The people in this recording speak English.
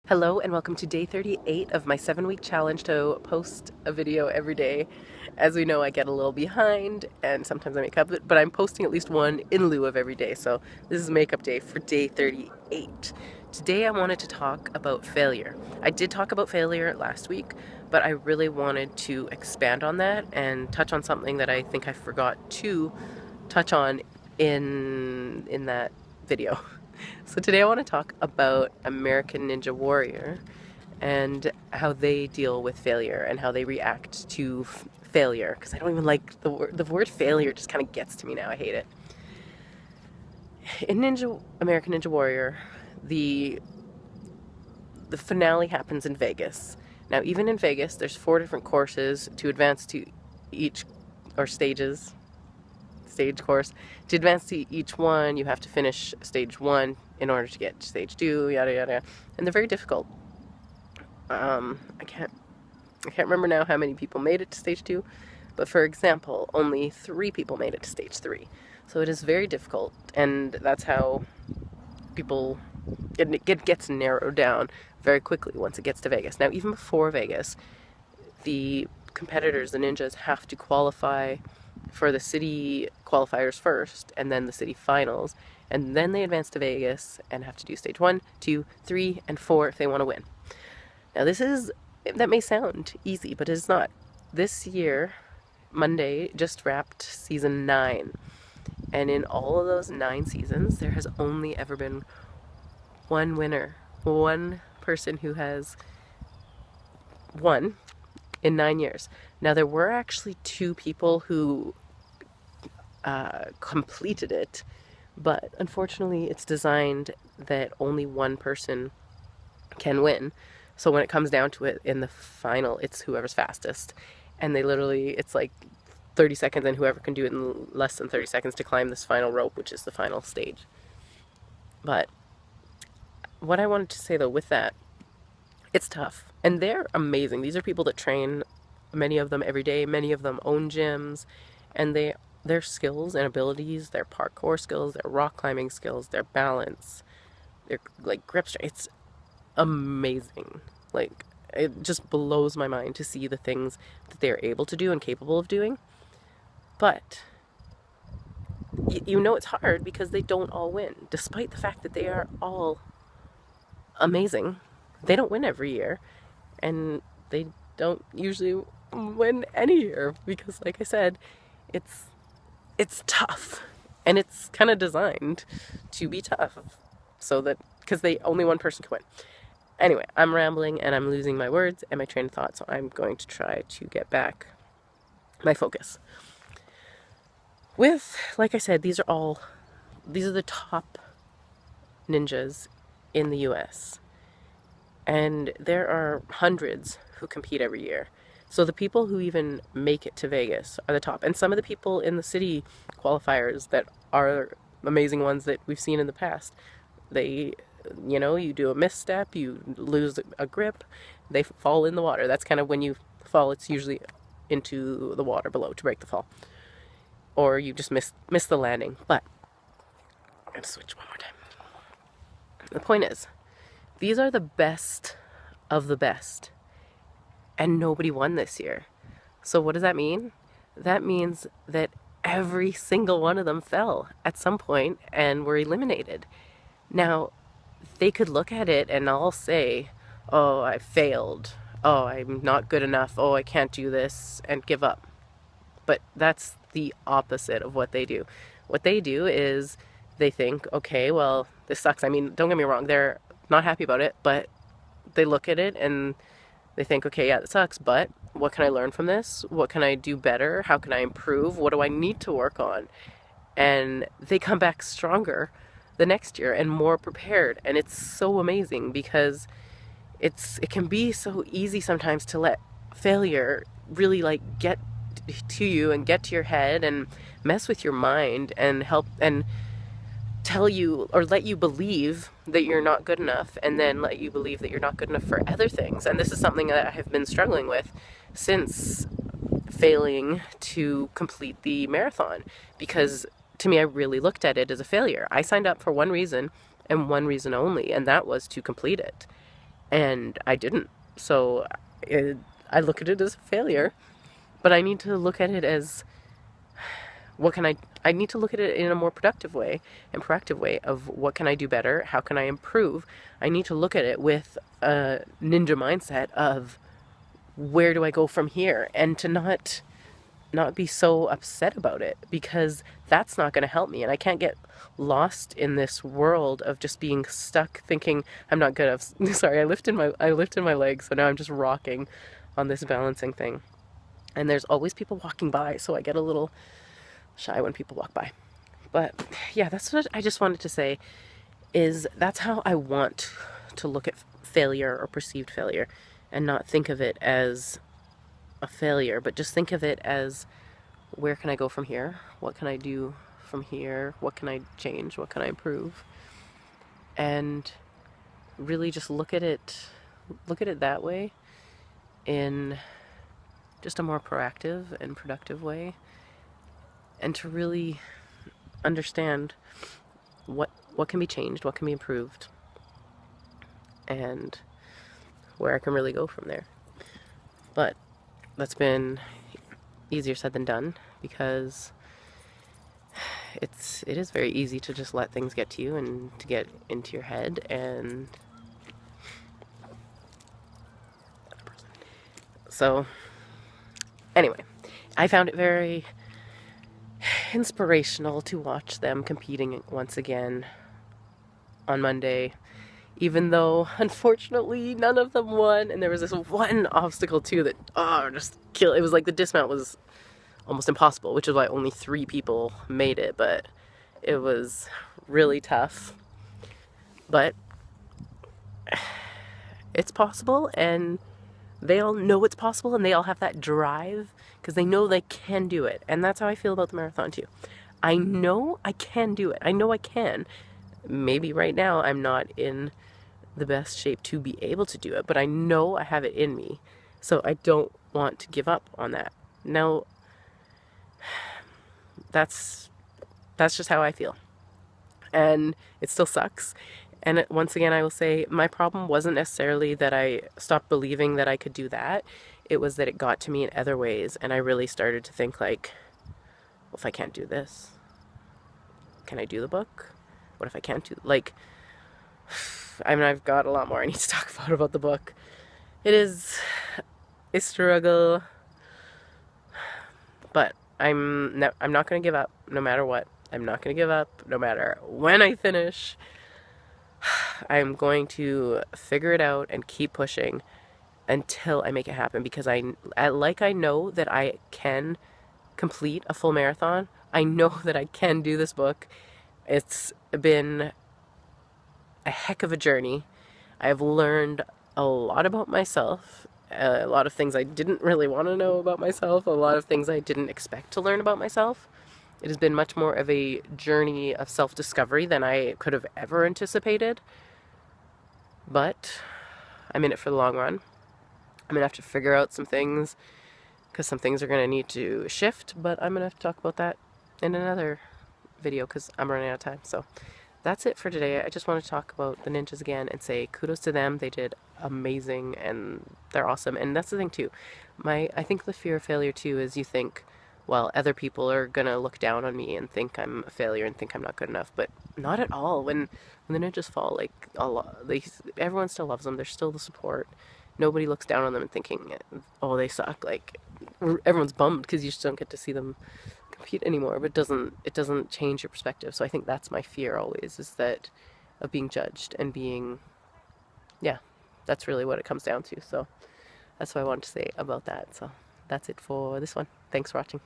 Hello and welcome to day 38 of my 7-week challenge to post a video every day. As we know, I get a little behind and sometimes I make up, but I'm posting at least one in lieu of every day. So this is makeup day for day 38. Today I wanted to talk about failure. I did talk about failure last week, but I really wanted to expand on that and touch on something that I think I forgot to touch on in that video. So today I want to talk about American Ninja Warrior and how they deal with failure and how they react to failure, because I don't even like the word failure. Just kind of gets to me now. I hate it. In American Ninja Warrior, the finale happens in Vegas. Now, even in Vegas, there's 4 different courses to advance to each, or stages, stage course. To advance to each one, you have to finish stage 1 in order to get to stage 2, yada yada, and they're very difficult. I can't remember now how many people made it to stage 2, but for example, only 3 people made it to stage 3. So it is very difficult, and that's how people it gets narrowed down very quickly once it gets to Vegas. Now, even before Vegas, the competitors, the ninjas, have to qualify for the city qualifiers first, and then the city finals, and then they advance to Vegas and have to do stage 1, 2, 3, and 4 if they want to win. Now that may sound easy, but it's not. This year, Monday, just wrapped season 9, and in all of those 9 seasons, there has only ever been one winner, one person who has won in 9 years. Now, there were actually 2 people who completed it, but unfortunately it's designed that only one person can win. So when it comes down to it in the final, it's whoever's fastest. And it's like 30 seconds, and whoever can do it in less than 30 seconds to climb this final rope, which is the final stage. But what I wanted to say though with that, it's tough. And they're amazing. These are people that train, many of them every day, many of them own gyms, and their skills and abilities, their parkour skills, their rock climbing skills, their balance, their like grip strength, it's amazing. Like, it just blows my mind to see the things that they're able to do and capable of doing. But you know it's hard because they don't all win, despite the fact that they are all amazing. They don't win every year, and they don't usually win any year because, like I said, it's tough, and it's kind of designed to be tough, so that because only one person can win. Anyway, I'm rambling and I'm losing my words and my train of thought, so I'm going to try to get back my focus. Like I said, these are the top ninjas in the US. And there are hundreds who compete every year. So the people who even make it to Vegas are the top. And some of the people in the city qualifiers that are amazing ones that we've seen in the past, you do a misstep, you lose a grip, they fall in the water. That's kind of when you fall, it's usually into the water below to break the fall. Or you just miss the landing. But I'm going to switch one more time. The point is, these are the best of the best. And nobody won this year. So what does that mean? That means that every single one of them fell at some point and were eliminated. Now, they could look at it and all say, oh, I failed. Oh, I'm not good enough. Oh, I can't do this, and give up. But that's the opposite of what they do. What they do is they think, okay, well, this sucks. I mean, don't get me wrong. They're not happy about it, but they look at it and they think, okay, yeah, that sucks, but what can I learn from this? What can I do better? How can I improve? What do I need to work on? And they come back stronger the next year and more prepared. And it's so amazing because it can be so easy sometimes to let failure really like get to you and get to your head and mess with your mind and help and tell you or let you believe that you're not good enough, and then let you believe that you're not good enough for other things. And this is something that I have been struggling with since failing to complete the marathon, because to me, I really looked at it as a failure. I signed up for one reason and one reason only, and that was to complete it. and I didn't. So I look at it as a failure, but I need to look at it as what can I need to look at it in a more productive way and proactive way of what can I do better, how can I improve. I need to look at it with a ninja mindset of where do I go from here, and to not be so upset about it, because that's not going to help me, and I can't get lost in this world of just being stuck thinking I'm not good. Sorry, I lifted my leg, so now I'm just rocking on this balancing thing. And there's always people walking by, so I get a little shy when people walk by. But yeah, that's what I just wanted to say, is that's how I want to look at failure or perceived failure, and not think of it as a failure, but just think of it as where can I go from here? What can I do from here? What can I change? What can I improve? And really just look at it that way, in just a more proactive and productive way, and to really understand what can be changed, what can be improved, and where I can really go from there. But that's been easier said than done, because it is very easy to just let things get to you and to get into your head. And so anyway, I found it very inspirational to watch them competing once again on Monday, even though unfortunately none of them won. And there was this one obstacle too that just killed. It was like the dismount was almost impossible, which is why only 3 people made it, but it was really tough. But it's possible, and they all know it's possible, and they all have that drive because they know they can do it. And that's how I feel about the marathon too. I know I can do it. I know I can. Maybe right now I'm not in the best shape to be able to do it, but I know I have it in me. So I don't want to give up on that. Now, that's just how I feel. And it still sucks. And once again, I will say my problem wasn't necessarily that I stopped believing that I could do that. It was that it got to me in other ways, and I really started to think like, well, if I can't do this, can I do the book? What if I can't do, like, I mean, I've got a lot more I need to talk about the book. It is a struggle, but I'm not going to give up no matter what. I'm not going to give up no matter when I finish. I'm going to figure it out and keep pushing until I make it happen, because I know that I can complete a full marathon. I know that I can do this book. It's been a heck of a journey. I have learned a lot about myself, a lot of things I didn't really want to know about myself, a lot of things I didn't expect to learn about myself. It has been much more of a journey of self-discovery than I could have ever anticipated. But I'm in it for the long run. I'm going to have to figure out some things, because some things are going to need to shift, but I'm going to have to talk about that in another video because I'm running out of time. So that's it for today. I just want to talk about the ninjas again and say kudos to them. They did amazing and they're awesome. And that's the thing too. I think the fear of failure too is you think, well, other people are gonna look down on me and think I'm a failure and think I'm not good enough, but not at all. When the ninjas fall, like everyone still loves them. There's still the support. Nobody looks down on them and thinking, oh, they suck. Like everyone's bummed because you just don't get to see them compete anymore, but it doesn't change your perspective. So I think that's my fear always, is that of being judged and being, yeah, that's really what it comes down to. So that's what I wanted to say about that. So that's it for this one. Thanks for watching.